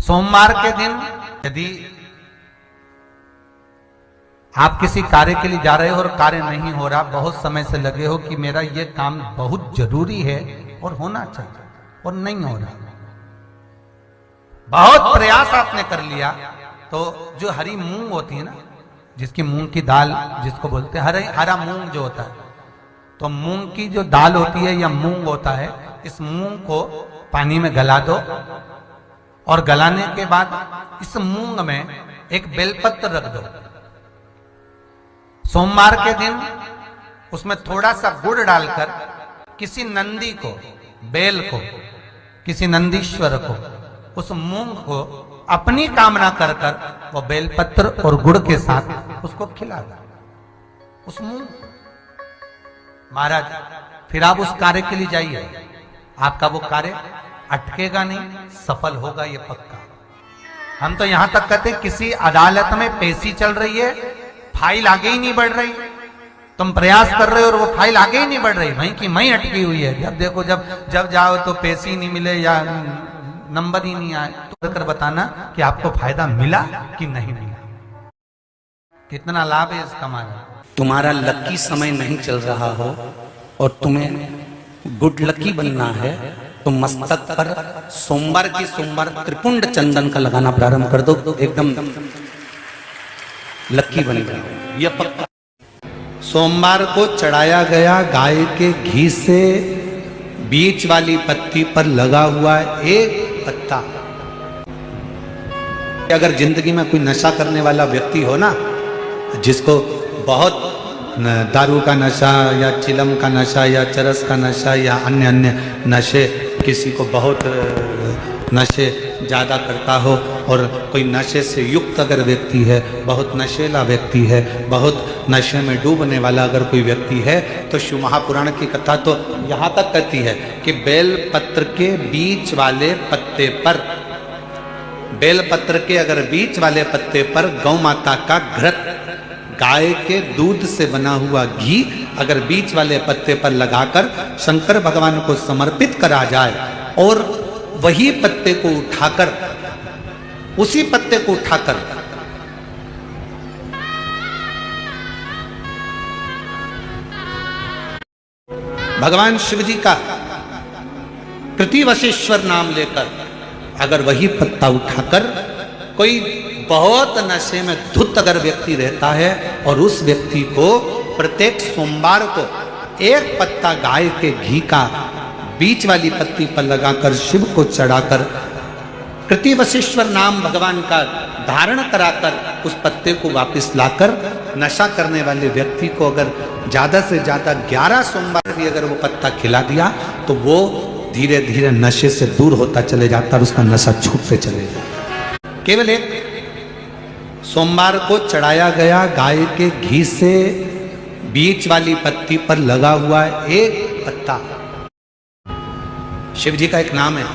सोमवार के दिन यदि आप किसी कार्य के लिए जा रहे हो और कार्य नहीं हो रहा, बहुत समय से लगे हो कि मेरा ये काम बहुत जरूरी है और होना चाहिए और नहीं हो रहा, बहुत प्रयास आपने कर लिया, तो जो हरी मूंग होती है ना, जिसकी मूंग की दाल जिसको बोलते हैं हरा मूंग जो होता है, तो मूंग की जो दाल होती है या मूंग होता है, इस मूंग को पानी में गला दो और गलाने के बाद इस मूंग में एक बेलपत्र रख दो। सोमवार के दिन उसमें थोड़ा सा गुड़ डालकर किसी नंदी को, बेल को, किसी नंदीश्वर को, उस मूंग को अपनी कामना कर कर वो बेलपत्र और गुड़ के साथ उसको खिला दो, उस मूंग। महाराज फिर आप उस कार्य के लिए जाइए, आपका वो कार्य अटकेगा नहीं, सफल होगा ये पक्का। हम तो यहां तक कहते किसी अदालत में पेशी चल रही है, फाइल आगे ही नहीं बढ़ रही, तुम प्रयास कर रहे हो और वो फाइल आगे ही नहीं बढ़ रही, वहीं की वहीं अटकी हुई है। जब देखो जब जाओ तो पेशी नहीं मिले या नंबर ही नहीं आए, तो कर बताना कि आपको फायदा मिला कि नहीं मिला, कितना लाभ है इसका। तुम्हारा लकी समय नहीं चल रहा हो और तुम्हें गुड लकी बनना है, तो मस्तक पर सोमवार की सोमवार त्रिपुंड चंदन का लगाना प्रारंभ कर दो, एकदम लकी बन जाओ यह पक्का। सोमवार को चढ़ाया गया गाय के घी से बीच वाली पत्ती पर लगा हुआ एक पत्ता, अगर जिंदगी में कोई नशा करने वाला व्यक्ति हो ना, जिसको बहुत दारू का नशा या चिलम का नशा या चरस का नशा या अन्य अन्य नशे, किसी को बहुत नशे ज़्यादा करता हो और कोई नशे से युक्त अगर व्यक्ति है, बहुत नशेला व्यक्ति है, बहुत नशे में डूबने वाला अगर कोई व्यक्ति है, तो शिव महापुराण की कथा तो यहाँ तक कहती है कि बेल पत्र के बीच वाले पत्ते पर, बेल पत्र के अगर बीच वाले पत्ते पर गौ माता का घृत, गाय के दूध से बना हुआ घी अगर बीच वाले पत्ते पर लगाकर शंकर भगवान को समर्पित करा जाए और वही पत्ते को उठाकर, उसी पत्ते को उठाकर भगवान शिव जी का कृतिवशेश्वर नाम लेकर अगर वही पत्ता उठाकर कोई बहुत नशे में धुत अगर व्यक्ति रहता है और उस व्यक्ति को प्रत्येक सोमवार को एक पत्ता गाय के घी का बीच वाली पत्ती पर लगाकर शिव को चढ़ाकर कृतिवशेश्वर नाम भगवान का धारण कराकर उस पत्ते को वापस लाकर नशा करने वाले व्यक्ति को अगर ज्यादा से ज्यादा 11 सोमवार भी अगर वो पत्ता खिला दिया, तो वो धीरे धीरे नशे से दूर होता चले जाता और उसका नशा छूटते चले जाता। केवल एक सोमवार को चढ़ाया गया गाय के घी से बीच वाली पत्ती पर लगा हुआ एक पत्ता, शिव जी का एक नाम है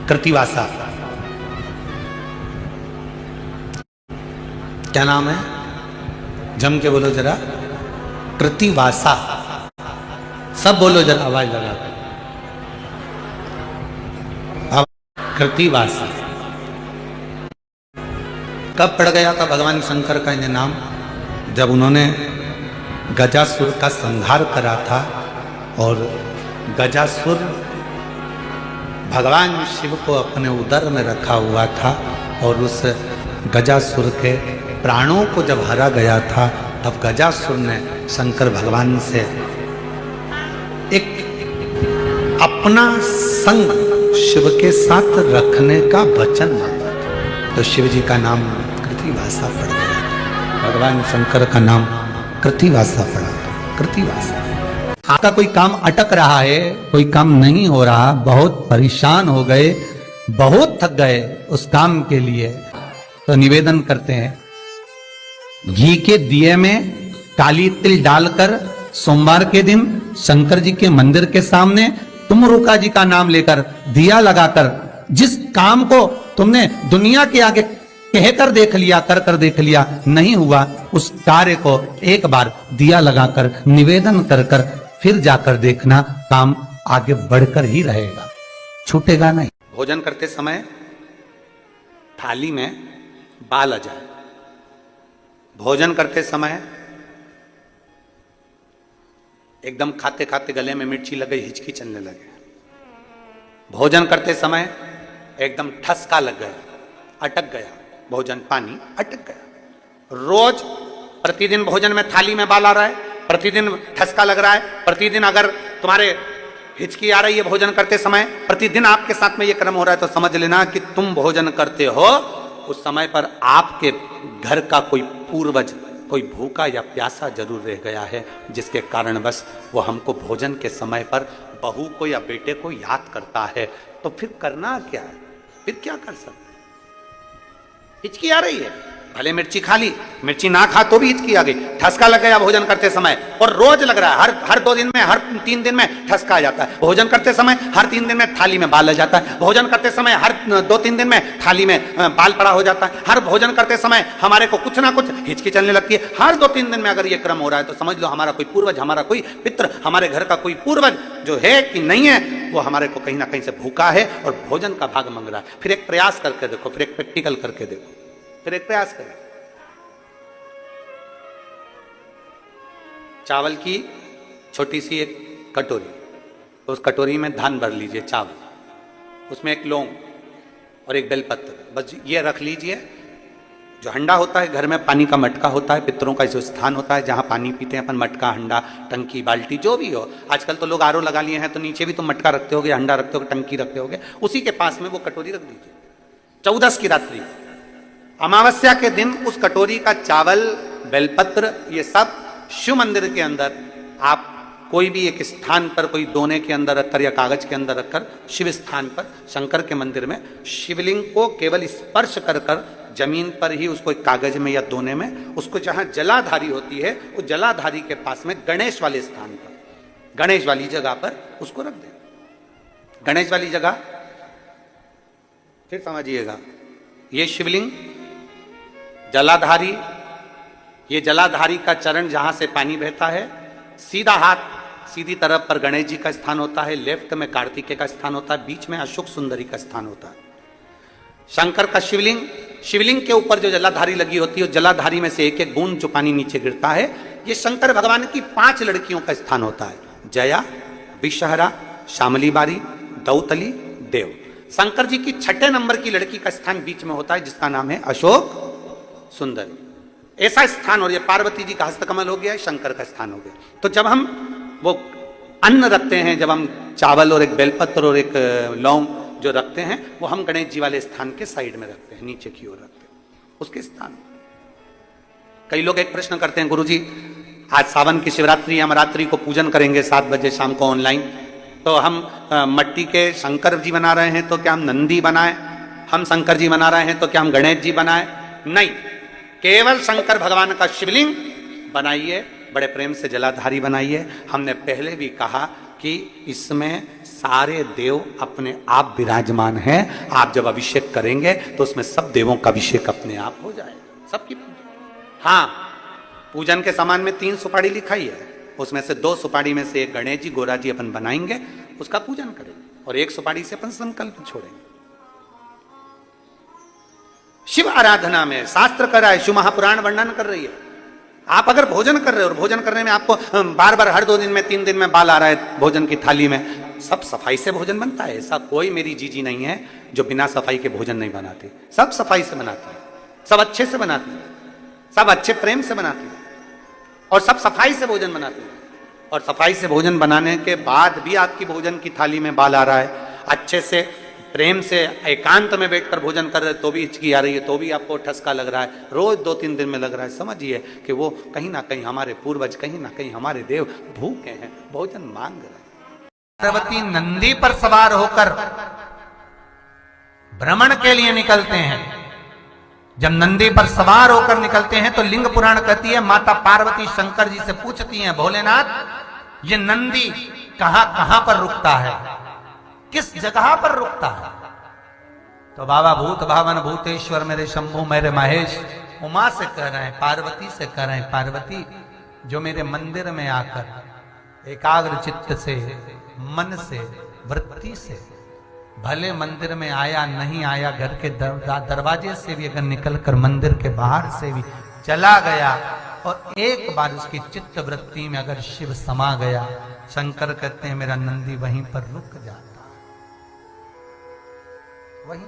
कृतिवासा। क्या नाम है? जम के बोलो जरा, कृतिवासा। सब बोलो जरा आवाज लगा कर, कृतिवासा। कब पड़ गया था भगवान शंकर का इन्हें नाम? जब उन्होंने गजासुर का संहार करा था और गजासुर भगवान शिव को अपने उदर में रखा हुआ था और उस गजासुर के प्राणों को जब हरा गया था, तब गजासुर ने शंकर भगवान से एक अपना संग शिव के साथ रखने का वचन मांगा था, तो शिव जी का नाम कृतिवासा पड़ गया, भगवान शंकर का नाम कृतिवासा पड़ा, कृतिवासा। आपका कोई काम अटक रहा है, कोई काम नहीं हो रहा, बहुत परेशान हो गए, बहुत थक गए उस काम के लिए, तो निवेदन करते हैं घी के दिए में काली तिल डालकर सोमवार के दिन शंकर जी के मंदिर के सामने तुमरुका जी का नाम लेकर दिया लगाकर, जिस काम को तुमने दुनिया के आगे कहकर देख लिया, कर कर देख लिया, नहीं हुआ, उस कार्य को एक बार दिया लगाकर निवेदन कर कर फिर जाकर देखना, काम आगे बढ़कर ही रहेगा, छूटेगा नहीं। भोजन करते समय थाली में बाल आ जाए, भोजन करते समय एकदम खाते खाते गले में मिर्ची लग गई, हिचकी चलने लगे, भोजन करते समय एकदम ठसका लग गया, अटक गया भोजन, पानी अटक गया। रोज प्रतिदिन भोजन में थाली में बाल आ रहा है, प्रतिदिन ठसका लग रहा है, प्रतिदिन अगर तुम्हारे हिचकी आ रही है भोजन करते समय, प्रतिदिन आपके साथ में ये क्रम हो रहा है, तो समझ लेना कि तुम भोजन करते हो उस समय पर आपके घर का कोई पूर्वज, कोई भूखा या प्यासा जरूर रह गया है, जिसके कारण बस वो हमको भोजन के समय पर बहू को या बेटे को याद करता है। तो फिर करना क्या है, फिर क्या कर सकते? हिचकी आ रही है, भले मिर्ची खा ली, मिर्ची ना खा तो भी हिचकी आ गई, ठसका लग गया भोजन करते समय, और रोज लग रहा है, हर 2 दिन में, हर 3 दिन में ठसका आ जाता है, भोजन करते समय हर 3 दिन में थाली में बाल आ जाता है, भोजन करते समय हर 2-3 दिन में थाली में बाल पड़ा हो जाता है, हर भोजन करते समय हमारे को कुछ ना कुछ हिचकी चलने लगती है। हर 2-3 दिन में अगर ये क्रम हो रहा है तो समझ लो हमारा कोई पूर्वज, हमारा कोई पितृ, हमारे घर का कोई पूर्वज जो है कि नहीं है, वो हमारे को कहीं ना कहीं से भूखा है और भोजन का भाग मांग रहा है। फिर एक प्रयास करके देखो, फिर एक प्रैक्टिकल करके देखो, फिर एक प्रयास करें। चावल की छोटी सी एक कटोरी, तो उस कटोरी में धान भर लीजिए चावल, उसमें एक लौंग और एक बेलपत्र, बस ये रख लीजिए। जो हंडा होता है घर में, पानी का मटका होता है, पितरों का जो स्थान होता है जहां पानी पीते हैं अपन, मटका, हंडा, टंकी, बाल्टी, जो भी हो। आजकल तो लोग आरओ लगा लिए हैं, तो नीचे भी तुम मटका रखते होगे, हंडा रखते होगे, टंकी रखते होगे, उसी के पास में वो कटोरी रख दीजिए। 14 की रात्रि, अमावस्या के दिन उस कटोरी का चावल, बेलपत्र, ये सब शिव मंदिर के अंदर आप कोई भी एक स्थान पर, कोई दोने के अंदर रखकर या कागज के अंदर रखकर, शिव स्थान पर, शंकर के मंदिर में शिवलिंग को केवल स्पर्श कर कर जमीन पर ही उसको एक कागज में या दोने में, उसको जहां जलाधारी होती है उस जलाधारी के पास में गणेश वाले स्थान पर, गणेश वाली जगह पर उसको रख दें। गणेश वाली जगह फिर समझिएगा, ये शिवलिंग जलाधारी, ये जलाधारी का चरण जहां से पानी बहता है, सीधा हाथ सीधी तरफ पर गणेश जी का स्थान होता है, लेफ्ट में कार्तिकेय का स्थान होता है, बीच में अशोक सुंदरी का स्थान होता है। शंकर का शिवलिंग, शिवलिंग के ऊपर जो जलाधारी लगी होती है, जलाधारी में से एक एक बूंद जो पानी नीचे गिरता है, ये शंकर भगवान की 5 लड़कियों का स्थान होता है, जया, विषहरा, शामली बारी, दौतली, देव। शंकर जी की 6 नंबर की लड़की का स्थान बीच में होता है, जिसका नाम है अशोक सुंदर। ऐसा स्थान, और ये पार्वती जी का हस्तकमल हो गया, शंकर का स्थान हो गया। तो जब हम वो अन्न रखते हैं, जब हम चावल और एक बेलपत्र और एक लौंग जो रखते हैं, वो हम गणेश जी वाले स्थान के साइड में रखते हैं, नीचे की ओर रखते हैं उसके स्थान। कई लोग एक प्रश्न करते हैं, गुरुजी आज सावन की शिवरात्रि, हम रात्रि को पूजन करेंगे 7 बजे शाम को ऑनलाइन, तो हम मट्टी के शंकर जी बना रहे हैं, तो क्या हम नंदी बनाएं? हम शंकर जी बना रहे हैं, तो क्या हम गणेश जी बनाएं? नहीं, केवल शंकर भगवान का शिवलिंग बनाइए, बड़े प्रेम से जलाधारी बनाइए। हमने पहले भी कहा कि इसमें सारे देव अपने आप विराजमान हैं। आप जब अभिषेक करेंगे तो उसमें सब देवों का अभिषेक अपने आप हो जाएगा, सबकी। हाँ, पूजन के सामान में 3 सुपारी लिखाई है, उसमें से 2 सुपारी में से एक गणेश जी, गोरा जी अपन बनाएंगे, उसका पूजन करेंगे, और 1 सुपारी से अपन संकल्प छोड़ेंगे। शिव आराधना में शास्त्र कर रहा है, शिव महापुराण वर्णन कर रही है। आप अगर भोजन कर रहे हो और भोजन करने में आपको बार बार हर 2 दिन में 3 दिन में बाल आ रहा है भोजन की थाली में, सब सफाई से भोजन बनता है। ऐसा कोई मेरी जीजी नहीं है जो बिना सफाई के भोजन नहीं बनाती, सब सफाई से बनाती है, सब अच्छे से बनाती है, सब अच्छे प्रेम से बनाती है, और सब सफाई से भोजन बनाती है। और सफाई से भोजन बनाने के बाद भी आपकी भोजन की थाली में बाल आ रहा है, अच्छे से प्रेम से एकांत में बैठकर भोजन कर रहे तो भी हिचकी आ रही है, तो भी आपको ठसका लग रहा है, रोज 2-3 दिन में लग रहा है, समझिए कि वो कहीं ना कहीं हमारे पूर्वज, कहीं ना कहीं हमारे देव भूखे हैं, भोजन मांग रहे हैं। पार्वती नंदी पर सवार होकर भ्रमण के लिए निकलते हैं। जब नंदी पर सवार होकर निकलते हैं तो लिंग पुराण कहती है, माता पार्वती शंकर जी से पूछती हैं, भोलेनाथ ये नंदी कहां कहां पर रुकता है, किस जगह पर रुकता है? तो बाबा भूत भावन भूतेश्वर मेरे शंभु मेरे महेश उमा से कह रहे हैं, पार्वती से कह रहे हैं, पार्वती जो मेरे मंदिर में आकर एकाग्र चित्त से, मन से, वृत्ति से भले मंदिर में आया नहीं आया, घर के दरवाजे से भी अगर निकलकर मंदिर के बाहर से भी चला गया और एक बार उसकी चित्त वृत्ति में अगर शिव समा गया, शंकर कहते हैं मेरा नंदी वहीं पर रुक जाता। वहीं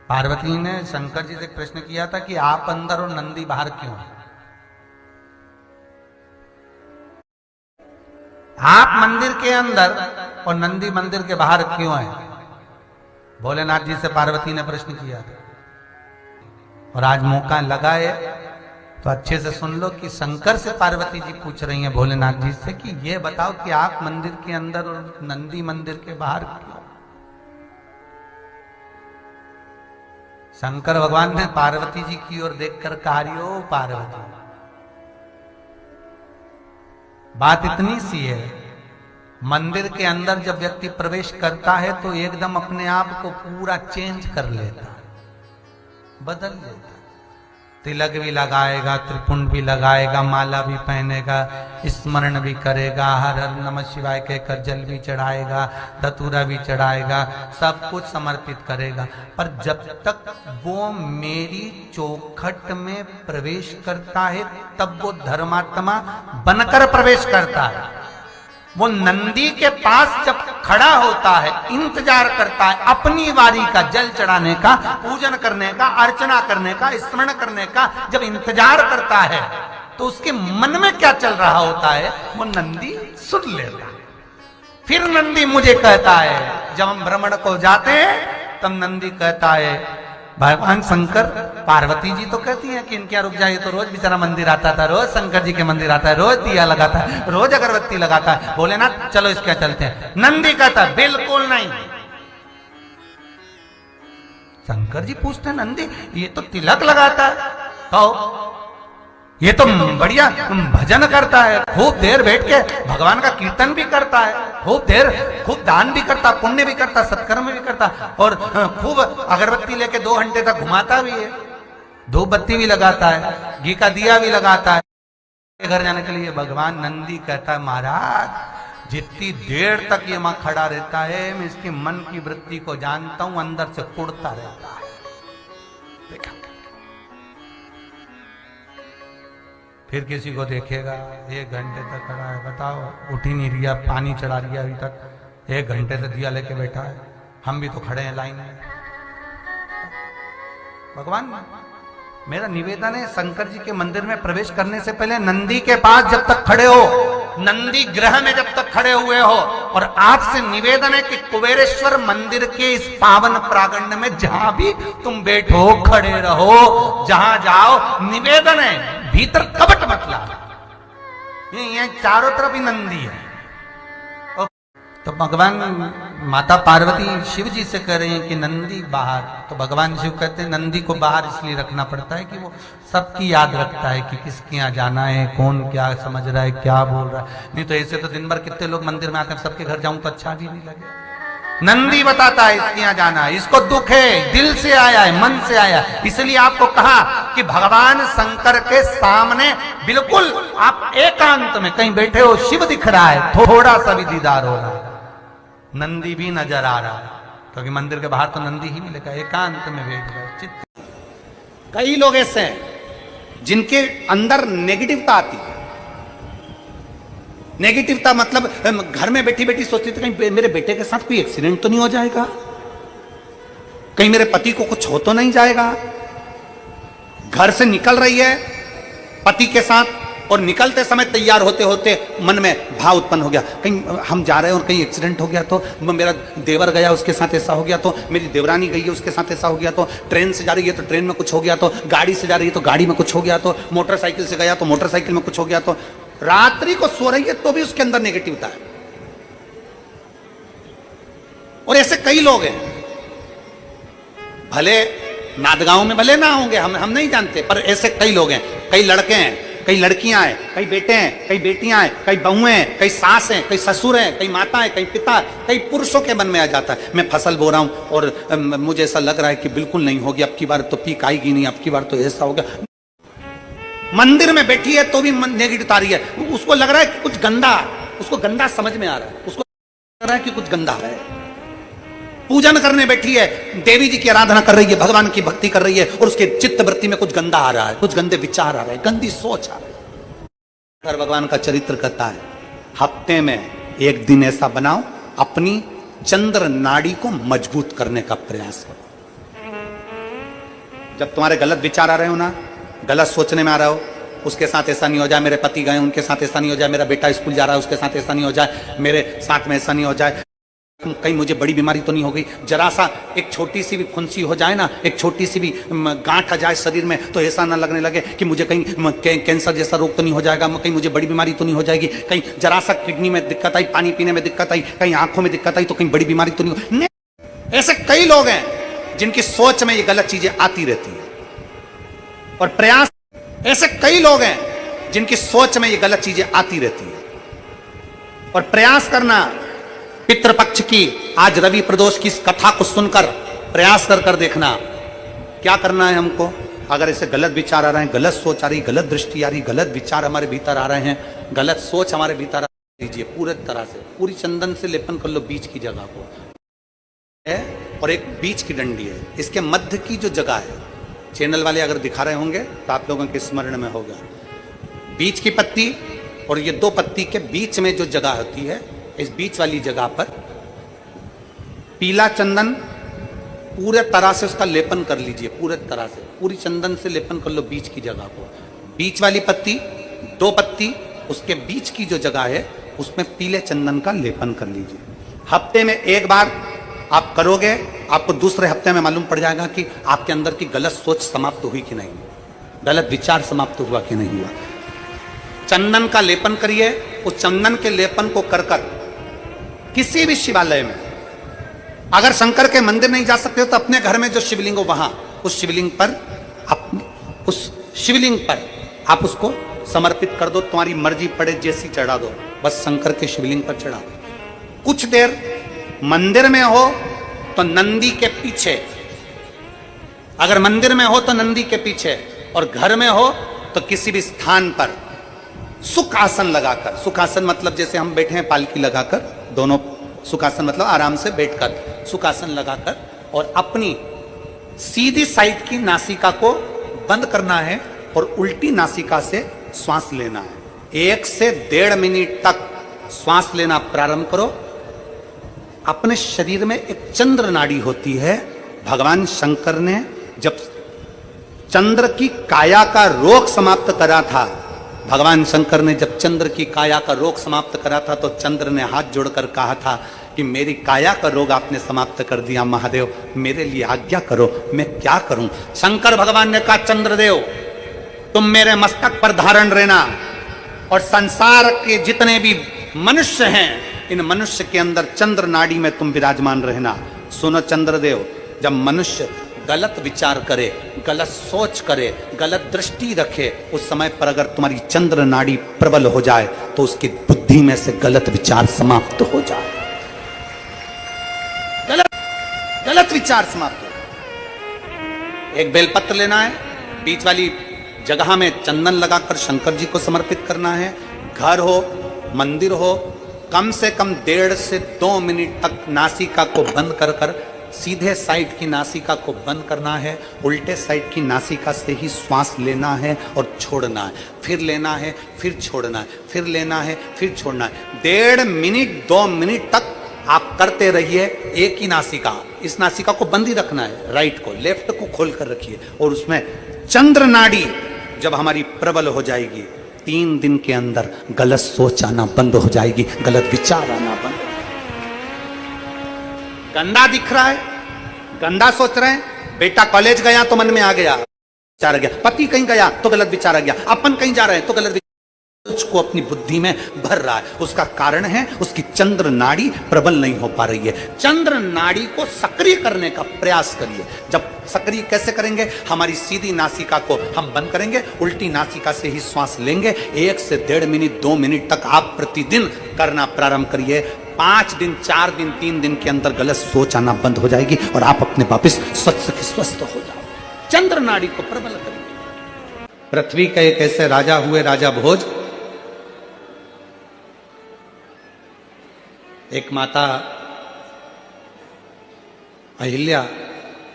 पार्वती ने शंकर जी से प्रश्न किया था कि आप अंदर और नंदी बाहर क्यों है? आप मंदिर के अंदर और नंदी मंदिर के बाहर क्यों है? भोलेनाथ जी से पार्वती ने प्रश्न किया था। और आज मौका लगा है तो अच्छे से सुन लो कि शंकर से पार्वती जी पूछ रही हैं भोलेनाथ जी से कि ये बताओ कि आप मंदिर के अंदर और नंदी मंदिर के बाहर क्यों? शंकर भगवान ने पार्वती जी की ओर देखकर कहा, "ओ पार्वती, बात इतनी सी है, मंदिर के अंदर जब व्यक्ति प्रवेश करता है तो एकदम अपने आप को पूरा चेंज कर लेता, बदल लेता। तिलक भी लगाएगा, त्रिपुंड भी लगाएगा, माला भी पहनेगा, स्मरण भी करेगा, हर हर नमः शिवाय कहकर जल भी चढ़ाएगा, धतूरा भी चढ़ाएगा, सब कुछ समर्पित करेगा। पर जब तक वो मेरी चौखट में प्रवेश करता है तब वो धर्मात्मा बनकर प्रवेश करता है। वो नंदी के पास जब खड़ा होता है, इंतजार करता है अपनी बारी का, जल चढ़ाने का, पूजन करने का, अर्चना करने का, स्मरण करने का जब इंतजार करता है तो उसके मन में क्या चल रहा होता है वो नंदी सुन लेता है। फिर नंदी मुझे कहता है, जब हम भ्रमण को जाते हैं तब नंदी कहता है, भगवान शंकर, पार्वती जी तो कहती हैं कि इनके रुक जाइए, तो रोज बेचारा मंदिर आता था, रोज शंकर जी के मंदिर आता है, रोज दिया लगाता है, रोज अगरबत्ती लगाता है, भोलेनाथ चलो इसके चलते हैं। नंदी कहता है बिल्कुल नहीं। शंकर जी पूछते हैं, नंदी ये तो तिलक लगाता है, कहो ये तो बढ़िया भजन करता है, खूब देर बैठ के भगवान का कीर्तन भी करता है, खूब दान भी करता, पुण्य भी करता, सत्कर्म भी करता, और खूब अगरबत्ती लेके 2 घंटे तक घुमाता भी है, धूप बत्ती भी लगाता है, घी का दिया भी लगाता है घर जाने के लिए। भगवान नंदी कहता है, महाराज जितनी देर तक ये मां खड़ा रहता है मैं इसके मन की वृत्ति को जानता हूं, अंदर से कुड़ता रहता है। देखा, फिर किसी को देखेगा 1 घंटे तक खड़ा है, बताओ उठ ही नहीं रिया, पानी चढ़ा रिया अभी तक, 1 घंटे से दिया लेके बैठा है, हम भी तो खड़े हैं लाइन में। भगवान मेरा निवेदन है, शंकर जी के मंदिर में प्रवेश करने से पहले नंदी के पास जब तक खड़े हो, नंदी ग्रह में जब तक खड़े हुए हो, और आपसे निवेदन है कि कुबेरेश्वर मंदिर के इस पावन प्रांगण में जहां भी तुम बैठो, खड़े रहो, जहां जाओ, निवेदन है भीतर कपट मत ला। ये चारों तरफ ही नंदी है। तो भगवान माता पार्वती शिव जी से कह रहे हैं कि नंदी बाहर, तो भगवान शिव कहते हैं नंदी को बाहर इसलिए रखना पड़ता है कि वो सबकी याद रखता है कि किसके यहाँ जाना है, कौन क्या समझ रहा है, क्या बोल रहा है। नहीं तो ऐसे तो दिन भर कितने लोग मंदिर में आते हैं, सबके घर जाऊं तो अच्छा भी नहीं लगे। नंदी बताता है इसके यहाँ जाना है, इसको दुख है, दिल से आया है, मन से आया, इसलिए आपको कहा कि भगवान शंकर के सामने बिल्कुल आप एकांत में कहीं बैठे हो, शिव दिख रहा है, थोड़ा सा भी दीदार हो रहा है, नंदी भी नजर आ रहा है, क्योंकि मंदिर के बाहर तो नंदी ही मिलेगा, एकांत में बैठ गए। कई लोग ऐसे हैं जिनके अंदर नेगेटिवता आती है। नेगेटिवता मतलब घर में बैठी बैठी सोचती थी कहीं मेरे बेटे के साथ कोई एक्सीडेंट तो नहीं हो जाएगा, कहीं मेरे पति को कुछ हो तो नहीं जाएगा। घर से निकल रही है पति के साथ, और निकलते समय तैयार होते होते मन में भाव उत्पन्न हो गया, कहीं हम जा रहे हैं और कहीं एक्सीडेंट हो गया तो, मेरा देवर गया उसके साथ ऐसा हो गया तो, मेरी देवरानी गई है उसके साथ ऐसा हो गया तो, ट्रेन से जा रही है तो ट्रेन में कुछ हो गया तो, गाड़ी से जा रही है तो गाड़ी में कुछ हो गया तो, मोटरसाइकिल से गया तो मोटरसाइकिल में कुछ हो गया तो, रात्रि को सो रही है तो भी उसके अंदर नेगेटिवता है। और ऐसे कई लोग हैं, भले नादगांव में भले ना होंगे, हम नहीं जानते, पर ऐसे कई लोग हैं, कई लड़के हैं, कई लड़कियां हैं, कई बेटे हैं, कई बेटियां हैं, कई बहुएं हैं, कई सास हैं, कई ससुर हैं, कई माता हैं, कई पिता, कई पुरुषों के मन में आ जाता है मैं फसल बो रहा हूं और मुझे ऐसा लग रहा है कि बिल्कुल नहीं होगी, अब की बार तो पीक आएगी नहीं, अब की बार तो ऐसा हो गया। मंदिर में बैठी है तो भी नेगेटिव आ रही है, उसको लग रहा है कि कुछ गंदा, उसको गंदा समझ में आ रहा है, उसको रहा है कि कुछ गंदा है। पूजन करने बैठी है, देवी जी की आराधना कर रही है, भगवान की भक्ति कर रही है, और उसके चित्त वृत्ति में कुछ गंदा आ रहा है, कुछ गंदे विचार आ रहे हैं, गंदी सोच आ रही है। अगर भगवान का चरित्र कहता है हफ्ते में एक दिन ऐसा बनाओ, अपनी चंद्र नाड़ी को मजबूत करने का प्रयास करो। जब तुम्हारे गलत विचार आ रहे हो ना, गलत सोचने में आ रहे हो, उसके साथ ऐसा नहीं हो जाए, मेरे पति गए उनके साथ ऐसा नहीं हो जाए, मेरा बेटा स्कूल जा रहा है उसके साथ ऐसा नहीं हो जाए, मेरे साथ में ऐसा नहीं हो जाए, कहीं मुझे बड़ी बीमारी तो नहीं हो गई, जरा सा एक छोटी सी भी फुंसी हो जाए ना, एक छोटी सी भी गांठ आ जाए शरीर में, तो ऐसा ना लगने लगे कि मुझे कहीं कैंसर जैसा रोग तो नहीं हो जाएगा, कहीं मुझे बड़ी बीमारी तो नहीं हो जाएगी, कहीं जरा सा किडनी में दिक्कत आई, पानी पीने में दिक्कत आई, कहीं आंखों में दिक्कत आई तो कहीं बड़ी बीमारी तो नहीं हो। ऐसे कई लोग हैं जिनकी सोच में ये गलत चीजें आती रहती है और प्रयास, ऐसे कई लोग हैं जिनकी सोच में ये गलत चीजें आती रहती है और प्रयास करना। पितृपक्ष की आज रवि प्रदोष की इस कथा को सुनकर प्रयास कर कर देखना क्या करना है हमको। अगर ऐसे गलत विचार आ रहे हैं, गलत सोच आ रही, गलत दृष्टि आ रही, गलत विचार हमारे भीतर आ रहे हैं, गलत सोच हमारे भीतर आ लीजिए, पूरे तरह से पूरी चंदन से लेपन कर लो बीच की जगह को है, और एक बीच की डंडी है, इसके मध्य की जो जगह है, चैनल वाले अगर दिखा रहे होंगे तो आप लोगों के स्मरण में होगा, बीच की पत्ती और ये दो पत्ती के बीच में जो जगह होती है, इस बीच वाली जगह पर पीला चंदन पूरे तरह से उसका लेपन कर लीजिए, पूरे तरह से पूरी चंदन से लेपन कर लो बीच की जगह को। बीच वाली पत्ती, दो पत्ती, उसके बीच की जो जगह है उसमें पीले चंदन का लेपन कर लीजिए। हफ्ते में एक बार आप करोगे, आपको दूसरे हफ्ते में मालूम पड़ जाएगा कि आपके अंदर की गलत सोच समाप्त हुई कि नहीं, गलत विचार समाप्त हुआ कि नहीं हुआ। चंदन का लेपन करिए, उस चंदन के लेपन को कर कर किसी भी शिवालय में, अगर शंकर के मंदिर नहीं जा सकते हो तो अपने घर में जो शिवलिंग हो वहां, उस शिवलिंग पर आप उसको समर्पित कर दो, तुम्हारी मर्जी पड़े जैसी चढ़ा दो, बस शंकर के शिवलिंग पर चढ़ा दो। कुछ देर मंदिर में हो तो नंदी के पीछे, अगर मंदिर में हो तो नंदी के पीछे, और घर में हो तो किसी भी स्थान पर सुख आसन लगाकर, सुख आसन मतलब जैसे हम बैठे हैं पालकी लगाकर, दोनों सुखासन मतलब आराम से बैठकर, सुखासन लगाकर, और अपनी सीधी साइड की नासिका को बंद करना है और उल्टी नासिका से श्वास लेना है। 1 से 1.5 मिनट तक श्वास लेना प्रारंभ करो। अपने शरीर में एक चंद्र नाड़ी होती है। भगवान शंकर ने जब चंद्र की काया का रोग समाप्त करा था, भगवान शंकर ने जब चंद्र की काया का रोग समाप्त करा था तो चंद्र ने हाथ जोड़कर कहा था कि मेरी काया का रोग आपने समाप्त कर दिया महादेव, मेरे लिए आज्ञा करो, मैं क्या करूं। शंकर भगवान ने कहा चंद्रदेव तुम मेरे मस्तक पर धारण रहना, और संसार के जितने भी मनुष्य हैं इन मनुष्य के अंदर चंद्र नाड़ी में तुम विराजमान रहना। सुनो चंद्रदेव, जब मनुष्य गलत विचार करे, गलत सोच करे, गलत दृष्टि रखे, उस समय पर अगर तुम्हारी चंद्र नाड़ी प्रबल हो जाए तो उसकी बुद्धि में से गलत विचार समाप्त हो जाए, गलत विचार समाप्त हो। एक बेलपत्र लेना है, बीच वाली जगह में चंदन लगाकर शंकर जी को समर्पित करना है। घर हो, मंदिर हो, कम से कम 1.5 से 2 मिनट तक नासिका को बंद कर कर सीधे साइड की नासिका को बंद करना है, उल्टे साइड की नासिका से ही श्वास लेना है और छोड़ना है, फिर लेना है, फिर छोड़ना है, फिर लेना है, फिर छोड़ना है। 1.5 मिनट 2 मिनट तक आप करते रहिए। एक ही नासिका, इस नासिका को बंद ही रखना है, राइट को, लेफ्ट को खोल कर रखिए, और उसमें चंद्र नाड़ी जब हमारी प्रबल हो जाएगी, 3 दिन के अंदर गलत सोच आना बंद हो जाएगी, गलत विचार आना बंद। गंदा दिख रहा है, गंदा सोच रहे हैं, बेटा कॉलेज गया तो मन में आ गया विचार आ गया, पति कहीं गया तो गलत विचार आ गया, अपन कहीं जा रहे हैं तो गलत को अपनी बुद्धि में भर रहा है। उसका कारण है उसकी चंद्र नाड़ी प्रबल नहीं हो पा रही है। चंद्र नाड़ी को सक्रिय करने का प्रयास करिए। जब सक्रिय कैसे करेंगे, हमारी सीधी नासिका को हम बंद करेंगे, उल्टी नासिका से ही श्वास लेंगे। 1 से 1.5 मिनट 2 मिनट तक आप प्रतिदिन करना प्रारंभ करिए। 5 दिन 4 दिन 3 दिन के अंदर गलत सोच आना बंद हो जाएगी और आप अपने वापिस स्वस्थ हो जाओ। चंद्र नाड़ी को प्रबल करिए। पृथ्वी के एक ऐसे राजा हुए, राजा भोज। एक माता अहिल्या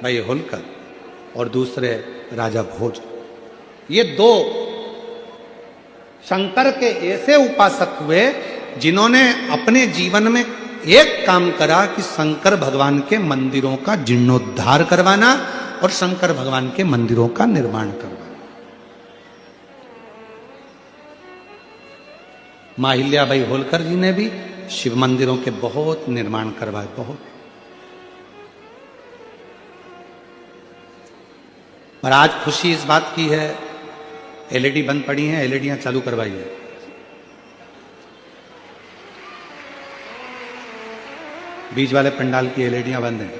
बाई होलकर और दूसरे राजा भोज, ये दो शंकर के ऐसे उपासक हुए जिन्होंने अपने जीवन में एक काम करा कि शंकर भगवान के मंदिरों का जीर्णोद्धार करवाना और शंकर भगवान के मंदिरों का निर्माण करवाना। मां अहिल्याबाई होलकर जी ने भी शिव मंदिरों के बहुत निर्माण करवाए, बहुत। और आज खुशी इस बात की है, एलईडी बंद पड़ी हैं, एलईडियां चालू करवाई है। बीच वाले पंडाल की एलईडियां बंद हैं।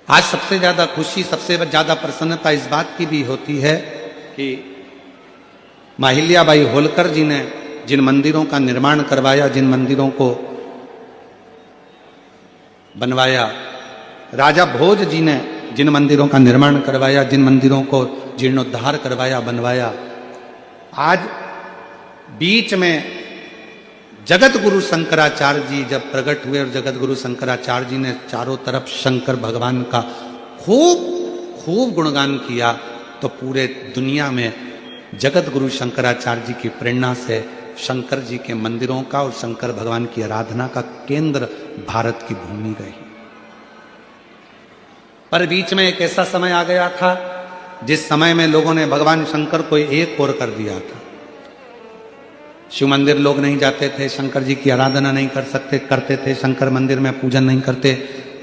आज सबसे ज्यादा खुशी, सबसे ज्यादा प्रसन्नता इस बात की भी होती है कि मां अहिल्याबाई होलकर जी ने जिन मंदिरों का निर्माण करवाया, जिन मंदिरों को बनवाया, राजा भोज जी ने जिन मंदिरों का निर्माण करवाया, जिन मंदिरों को जीर्णोद्धार करवाया, बनवाया, आज बीच में जगत गुरु शंकराचार्य जी जब प्रकट हुए और जगत गुरु शंकराचार्य जी ने चारों तरफ शंकर भगवान का खूब खूब गुणगान किया, तो पूरे दुनिया में जगत गुरु शंकराचार्य जी की प्रेरणा से शंकर जी के मंदिरों का और शंकर भगवान की आराधना का केंद्र भारत की भूमि रही। पर बीच में एक ऐसा समय आ गया था जिस समय में लोगों ने भगवान शंकर को एक और कर दिया था। शिव मंदिर लोग नहीं जाते थे, शंकर जी की आराधना नहीं करते थे, शंकर मंदिर में पूजन नहीं करते,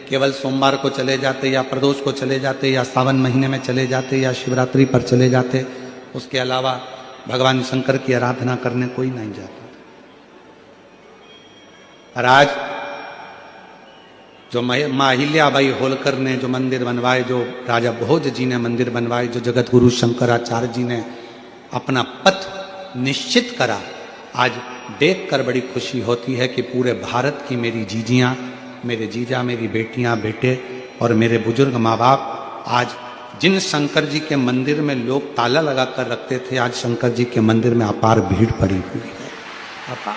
केवल सोमवार को चले जाते या प्रदोष को चले जाते या सावन महीने में चले जाते या शिवरात्रि पर चले जाते, उसके अलावा भगवान शंकर की आराधना करने कोई नहीं जाता। और आज जो मां अहिल्याबाई होलकर ने जो मंदिर बनवाए, जो राजा भोज जी ने मंदिर बनवाए, जो जगत गुरु शंकराचार्य जी ने अपना पथ निश्चित करा, आज देखकर बड़ी खुशी होती है कि पूरे भारत की मेरी जीजियां, मेरे जीजा, मेरी बेटियां, बेटे और मेरे बुजुर्ग माँ बाप, आज जिन शंकर जी के मंदिर में लोग ताला लगाकर रखते थे, आज शंकर जी के मंदिर में अपार भीड़ पड़ी हुई है, अपार।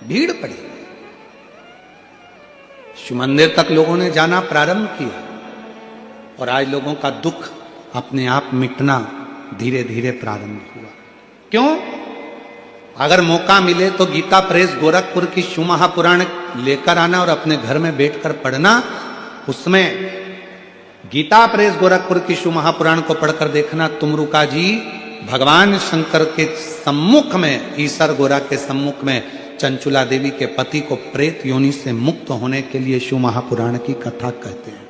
भीड़ पड़ी। शिव मंदिर तक लोगों ने जाना प्रारंभ किया और आज लोगों का दुख अपने आप मिटना धीरे धीरे प्रारंभ हुआ। क्यों? अगर मौका मिले तो गीता प्रेस गोरखपुर की शिव महापुराण लेकर आना और अपने घर में बैठकर पढ़ना। उसमें गीता प्रेस गोरखपुर की शिव महापुराण को पढ़कर देखना, तुमरुका जी भगवान शंकर के सम्मुख में, ईसर गोरा के सम्मुख में चंचुला देवी के पति को प्रेत योनि से मुक्त होने के लिए शिव महापुराण की कथा कहते हैं।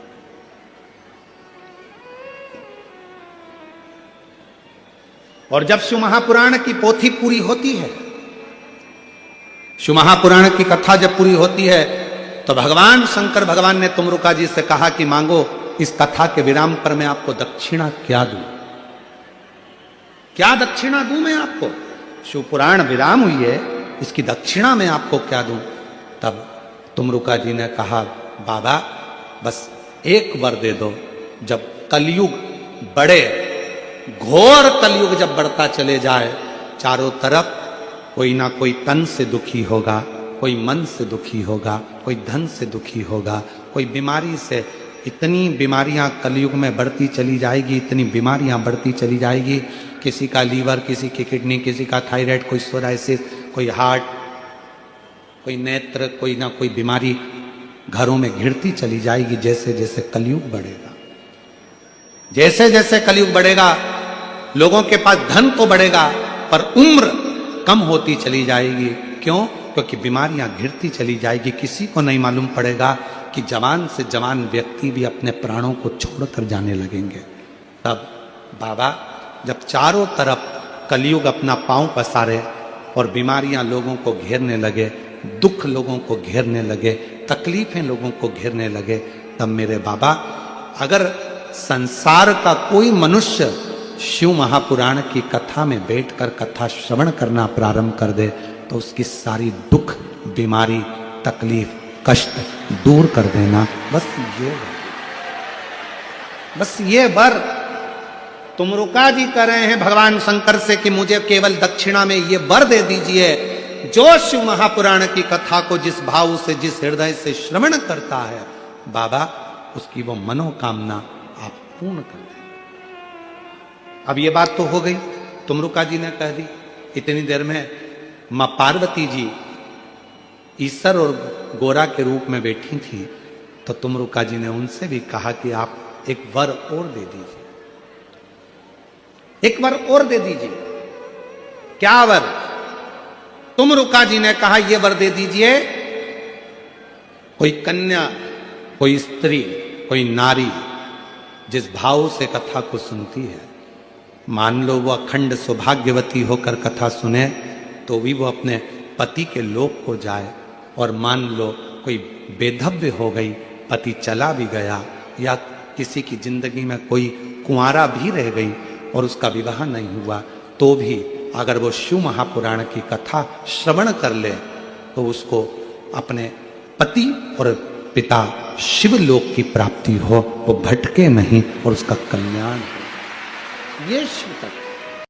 और जब शिव महापुराण की पोथी पूरी होती है, शिव महापुराण की कथा जब पूरी होती है, तो भगवान शंकर भगवान ने तुमरुका जी से कहा कि मांगो, इस कथा के विराम पर मैं आपको दक्षिणा क्या दूं? क्या दक्षिणा दूं मैं आपको? शिव पुराण विराम हुई है, इसकी दक्षिणा मैं आपको क्या दूं? तब तुमरुका जी ने कहा, बाबा बस एक वर दे दो, जब कलयुग बढ़े, घोर कलयुग जब बढ़ता चले जाए, चारों तरफ कोई ना कोई तन से दुखी होगा, कोई मन से दुखी होगा, कोई धन से दुखी होगा, कोई बीमारी से, इतनी बीमारियां कलयुग में बढ़ती चली जाएगी, इतनी बीमारियां बढ़ती चली जाएगी, किसी का लीवर, किसी की किडनी, किसी का थायराइड, कोई सोराइसिस, कोई हार्ट, कोई नेत्र, कोई ना कोई बीमारी घरों में घिरती चली जाएगी जैसे जैसे कलयुग बढ़ेगा। जैसे जैसे कलयुग बढ़ेगा, लोगों के पास धन तो बढ़ेगा पर उम्र कम होती चली जाएगी। क्यों? क्योंकि बीमारियां घिरती चली जाएगी। किसी को नहीं मालूम पड़ेगा कि जवान से जवान व्यक्ति भी अपने प्राणों को छोड़कर जाने लगेंगे। तब बाबा जब चारों तरफ कलयुग अपना पांव पसारे और बीमारियां लोगों को घेरने लगे, दुख लोगों को घेरने लगे, तकलीफें लोगों को घेरने लगे, तब मेरे बाबा, अगर संसार का कोई मनुष्य शिव महापुराण की कथा में बैठकर कथा श्रवण करना प्रारंभ कर दे, तो उसकी सारी दुख, बीमारी, तकलीफ, कष्ट दूर कर देना। बस ये वर तुमरुका जी कह रहे हैं भगवान शंकर से कि मुझे केवल दक्षिणा में ये वर दे दीजिए, जो शिव महापुराण की कथा को जिस भाव से, जिस हृदय से श्रवण करता है बाबा, उसकी वो मनोकामना आप पूर्ण कर दें। अब ये बात तो हो गई, तुमरुका जी ने कह दी। इतनी देर में मां पार्वती जी ईश्वर और गोरा के रूप में बैठी थी, तो तुमरुका जी ने उनसे भी कहा कि आप एक वर और दे दीजिए, एक वर और दे दीजिए। क्या वर? तुमरुका जी ने कहा यह वर दे दीजिए, कोई कन्या, कोई स्त्री, कोई नारी जिस भाव से कथा को सुनती है, मान लो वो अखंड सौभाग्यवती होकर कथा सुने तो भी वो अपने पति के लोक को जाए, और मान लो कोई बेधव्य हो गई, पति चला भी गया, या किसी की जिंदगी में कोई कुंवारा भी रह गई और उसका विवाह नहीं हुआ, तो भी अगर वो शिव महापुराण की कथा श्रवण कर ले तो उसको अपने पति और पिता शिवलोक की प्राप्ति हो, वो भटके नहीं और उसका कल्याण हो। ये शिव तत्व।